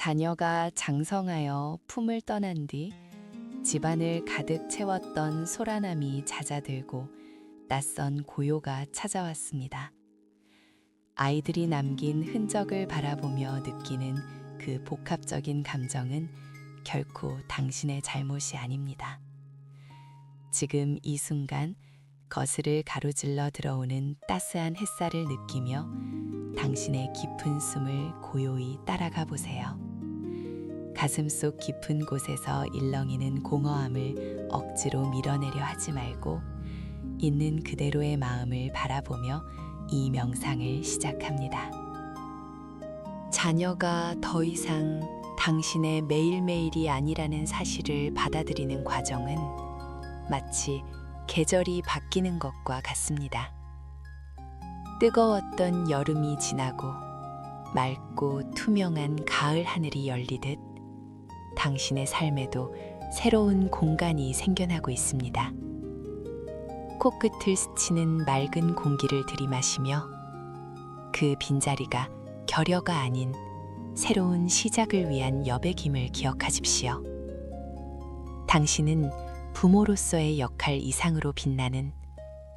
자녀가 장성하여 품을 떠난 뒤 집안을 가득 채웠던 소란함이 잦아들고 낯선 고요가 찾아왔습니다. 아이들이 남긴 흔적을 바라보며 느끼는 그 복합적인 감정은 결코 당신의 잘못이 아닙니다. 지금 이 순간 거스를 가로질러 들어오는 따스한 햇살을 느끼며 당신의 깊은 숨을 고요히 따라가 보세요. 가슴속 깊은 곳에서 일렁이는 공허함을 억지로 밀어내려 하지 말고 있는 그대로의 마음을 바라보며 이 명상을 시작합니다. 자녀가 더 이상 당신의 매일매일이 아니라는 사실을 받아들이는 과정은 마치 계절이 바뀌는 것과 같습니다. 뜨거웠던 여름이 지나고 맑고 투명한 가을 하늘이 열리듯 당신의 삶에도 새로운 공간이 생겨나고 있습니다. 코끝을 스치는 맑은 공기를 들이마시며 그 빈자리가 결여가 아닌 새로운 시작을 위한 여백임을 기억하십시오. 당신은 부모로서의 역할 이상으로 빛나는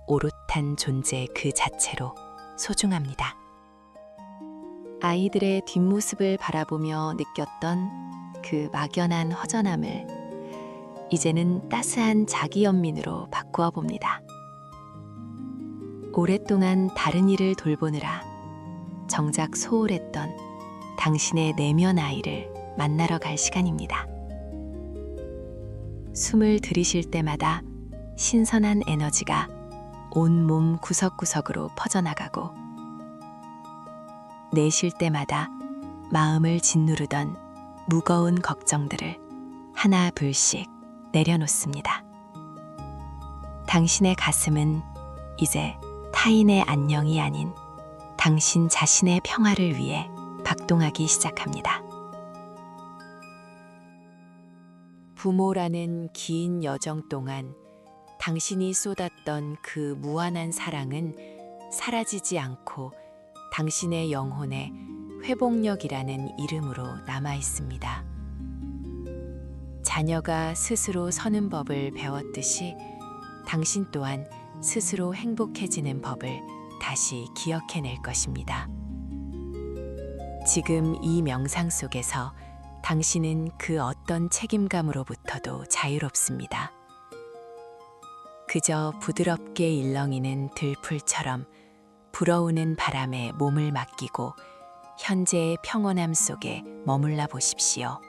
오롯한 존재 그 자체로 소중합니다. 아이들의 뒷모습을 바라보며 느꼈던 그 막연한 허전함을 이제는 따스한 자기 연민으로 바꾸어 봅니다. 오랫동안 다른 일을 돌보느라 정작 소홀했던 당신의 내면 아이를 만나러 갈 시간입니다. 숨을 들이쉴 때마다 신선한 에너지가 온몸 구석구석으로 퍼져나가고 내쉴 때마다 마음을 짓누르던 무거운 걱정들을 하나 둘씩 내려놓습니다. 당신의 가슴은 이제 타인의 안녕이 아닌 당신 자신의 평화를 위해 박동하기 시작합니다. 부모라는 긴 여정 동안 당신이 쏟았던 그 무한한 사랑은 사라지지 않고 당신의 영혼에 회복력이라는 이름으로 남아 있습니다. 자녀가 스스로 서는 법을 배웠듯이 당신 또한 스스로 행복해지는 법을 다시 기억해낼 것입니다. 지금 이 명상 속에서 당신은 그 어떤 책임감으로부터도 자유롭습니다. 그저 부드럽게 일렁이는 들풀처럼 불어오는 바람에 몸을 맡기고 현재의 평온함 속에 머물러 보십시오.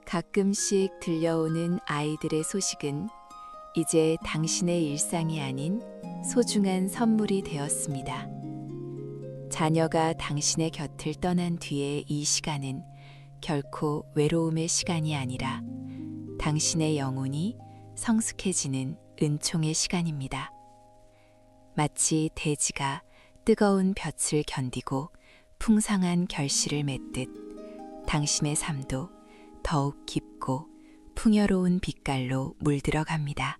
가끔씩 들려오는 아이들의 소식은 이제 당신의 일상이 아닌 소중한 선물이 되었습니다. 자녀가 당신의 곁을 떠난 뒤의 이 시간은 결코 외로움의 시간이 아니라 당신의 영혼이 성숙해지는 은총의 시간입니다. 마치 대지가 뜨거운 볕을 견디고 풍성한 결실을 맺듯 당신의 삶도 더욱 깊고 풍요로운 빛깔로 물들어갑니다.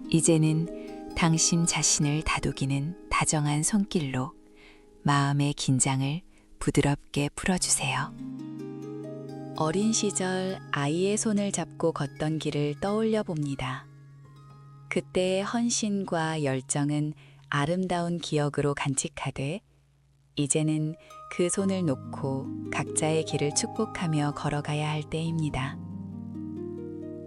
이제는 당신 자신을 다독이는 다정한 손길로 마음의 긴장을 부드럽게 풀어주세요. 어린 시절 아이의 손을 잡고 걷던 길을 떠올려 봅니다. 그때의 헌신과 열정은 아름다운 기억으로 간직하되 이제는 그 손을 놓고 각자의 길을 축복하며 걸어가야 할 때입니다.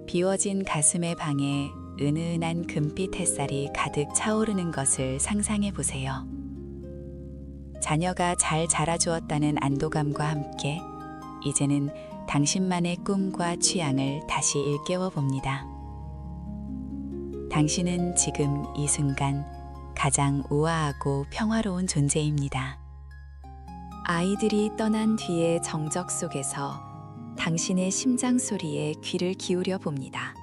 비워진 가슴의 방에 은은한 금빛 햇살이 가득 차오르는 것을 상상해 보세요. 자녀가 잘 자라주었다는 안도감과 함께 이제는 당신만의 꿈과 취향을 다시 일깨워 봅니다. 당신은 지금 이 순간 가장 우아하고 평화로운 존재입니다. 아이들이 떠난 뒤의 정적 속에서 당신의 심장 소리에 귀를 기울여 봅니다.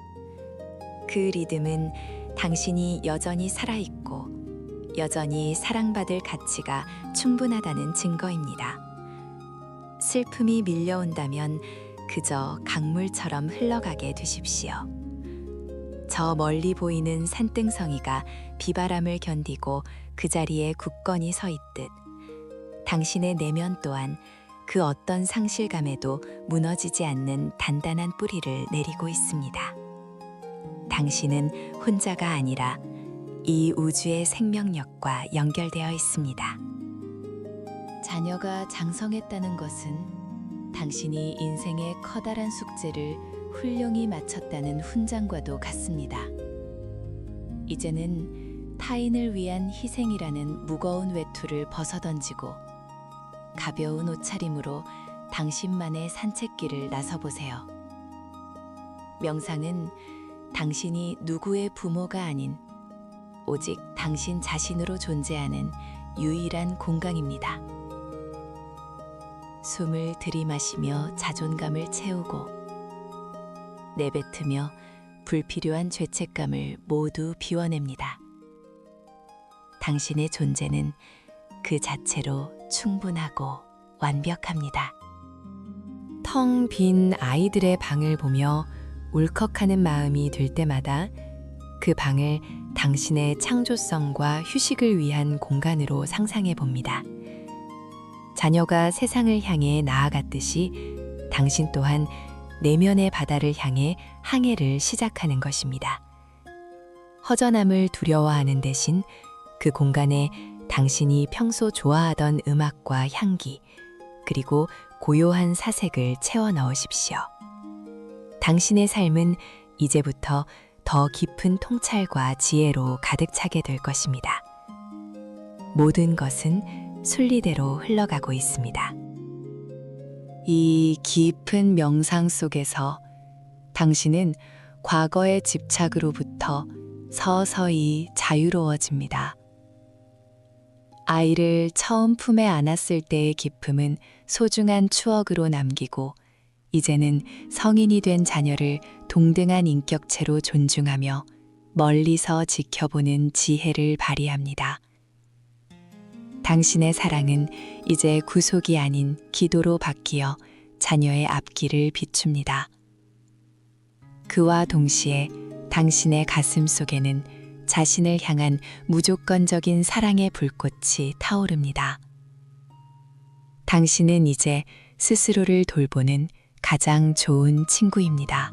그 리듬은 당신이 여전히 살아있고 여전히 사랑받을 가치가 충분하다는 증거입니다. 슬픔이 밀려온다면 그저 강물처럼 흘러가게 두십시오. 저 멀리 보이는 산등성이가 비바람을 견디고 그 자리에 굳건히 서 있듯 당신의 내면 또한 그 어떤 상실감에도 무너지지 않는 단단한 뿌리를 내리고 있습니다. 당신은 혼자가 아니라 이 우주의 생명력과 연결되어 있습니다. 자녀가 장성했다는 것은 당신이 인생의 커다란 숙제를 훌륭히 마쳤다는 훈장과도 같습니다. 이제는 타인을 위한 희생이라는 무거운 외투를 벗어던지고 가벼운 옷차림으로 당신만의 산책길을 나서보세요. 명상은 당신이 누구의 부모가 아닌 오직 당신 자신으로 존재하는 유일한 공간입니다. 숨을 들이마시며 자존감을 채우고 내뱉으며 불필요한 죄책감을 모두 비워냅니다. 당신의 존재는 그 자체로 충분하고 완벽합니다. 텅 빈 아이들의 방을 보며 울컥하는 마음이 들 때마다 그 방을 당신의 창조성과 휴식을 위한 공간으로 상상해 봅니다. 자녀가 세상을 향해 나아갔듯이 당신 또한 내면의 바다를 향해 항해를 시작하는 것입니다. 허전함을 두려워하는 대신 그 공간에 당신이 평소 좋아하던 음악과 향기, 그리고 고요한 사색을 채워 넣으십시오. 당신의 삶은 이제부터 더 깊은 통찰과 지혜로 가득 차게 될 것입니다. 모든 것은 순리대로 흘러가고 있습니다. 이 깊은 명상 속에서 당신은 과거의 집착으로부터 서서히 자유로워집니다. 아이를 처음 품에 안았을 때의 기쁨은 소중한 추억으로 남기고 이제는 성인이 된 자녀를 동등한 인격체로 존중하며 멀리서 지켜보는 지혜를 발휘합니다. 당신의 사랑은 이제 구속이 아닌 기도로 바뀌어 자녀의 앞길을 비춥니다. 그와 동시에 당신의 가슴 속에는 자신을 향한 무조건적인 사랑의 불꽃이 타오릅니다. 당신은 이제 스스로를 돌보는 가장 좋은 친구입니다.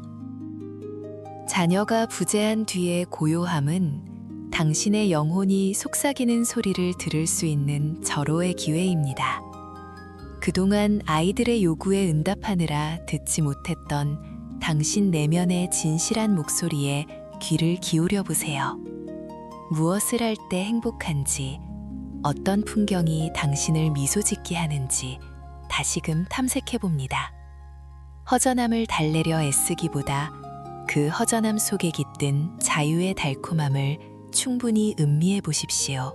자녀가 부재한 뒤의 고요함은 당신의 영혼이 속삭이는 소리를 들을 수 있는 절호의 기회입니다. 그동안 아이들의 요구에 응답하느라 듣지 못했던 당신 내면의 진실한 목소리에 귀를 기울여 보세요. 무엇을 할 때 행복한지, 어떤 풍경이 당신을 미소 짓게 하는지 다시금 탐색해 봅니다. 허전함을 달래려 애쓰기보다 그 허전함 속에 깃든 자유의 달콤함을 충분히 음미해 보십시오.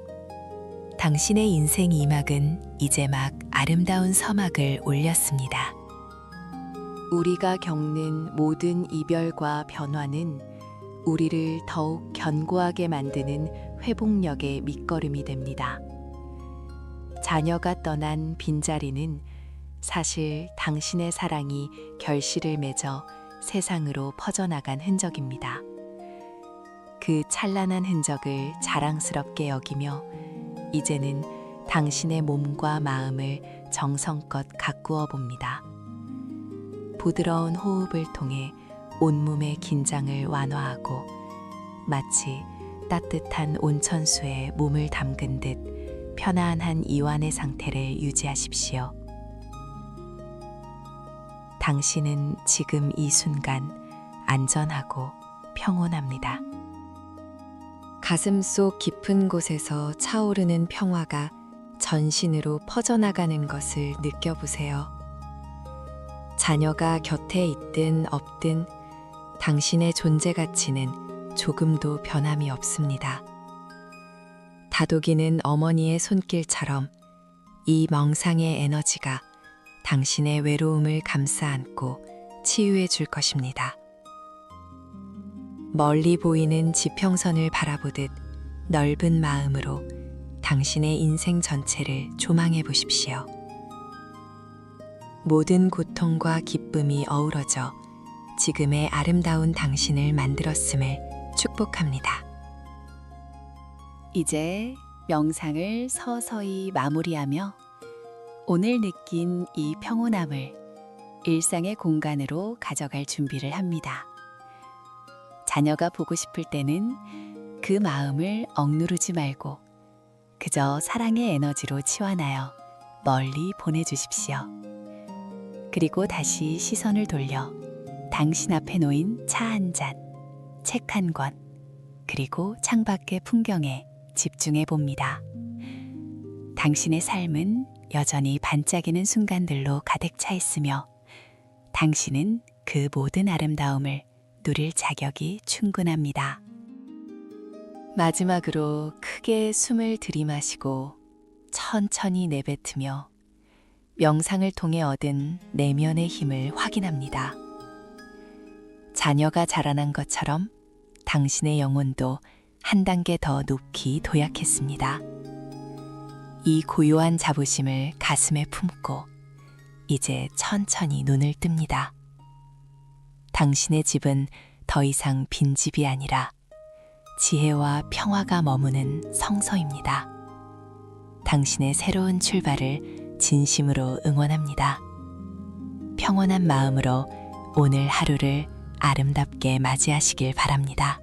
당신의 인생 이막은 이제 막 아름다운 서막을 올렸습니다. 우리가 겪는 모든 이별과 변화는 우리를 더욱 견고하게 만드는 회복력의 밑거름이 됩니다. 자녀가 떠난 빈자리는 사실 당신의 사랑이 결실을 맺어 세상으로 퍼져나간 흔적입니다. 그 찬란한 흔적을 자랑스럽게 여기며 이제는 당신의 몸과 마음을 정성껏 가꾸어 봅니다. 부드러운 호흡을 통해 온몸의 긴장을 완화하고 마치 따뜻한 온천수에 몸을 담근 듯 편안한 이완의 상태를 유지하십시오. 당신은 지금 이 순간 안전하고 평온합니다. 가슴속 깊은 곳에서 차오르는 평화가 전신으로 퍼져나가는 것을 느껴보세요. 자녀가 곁에 있든 없든 당신의 존재 가치는 조금도 변함이 없습니다. 다독이는 어머니의 손길처럼 이 명상의 에너지가 당신의 외로움을 감싸 안고 치유해 줄 것입니다. 멀리 보이는 지평선을 바라보듯 넓은 마음으로 당신의 인생 전체를 조망해 보십시오. 모든 고통과 기쁨이 어우러져 지금의 아름다운 당신을 만들었음을 축복합니다. 이제 명상을 서서히 마무리하며 오늘 느낀 이 평온함을 일상의 공간으로 가져갈 준비를 합니다. 자녀가 보고 싶을 때는 그 마음을 억누르지 말고 그저 사랑의 에너지로 치환하여 멀리 보내주십시오. 그리고 다시 시선을 돌려 당신 앞에 놓인 차 한 잔, 책 한 권, 그리고 창밖의 풍경에 집중해 봅니다. 당신의 삶은 여전히 반짝이는 순간들로 가득 차 있으며 당신은 그 모든 아름다움을 누릴 자격이 충분합니다. 마지막으로 크게 숨을 들이마시고 천천히 내뱉으며 명상을 통해 얻은 내면의 힘을 확인합니다. 자녀가 자라난 것처럼 당신의 영혼도 한 단계 더 높이 도약했습니다. 이 고요한 자부심을 가슴에 품고 이제 천천히 눈을 뜹니다. 당신의 집은 더 이상 빈집이 아니라 지혜와 평화가 머무는 성소입니다. 당신의 새로운 출발을 진심으로 응원합니다. 평온한 마음으로 오늘 하루를 아름답게 맞이하시길 바랍니다.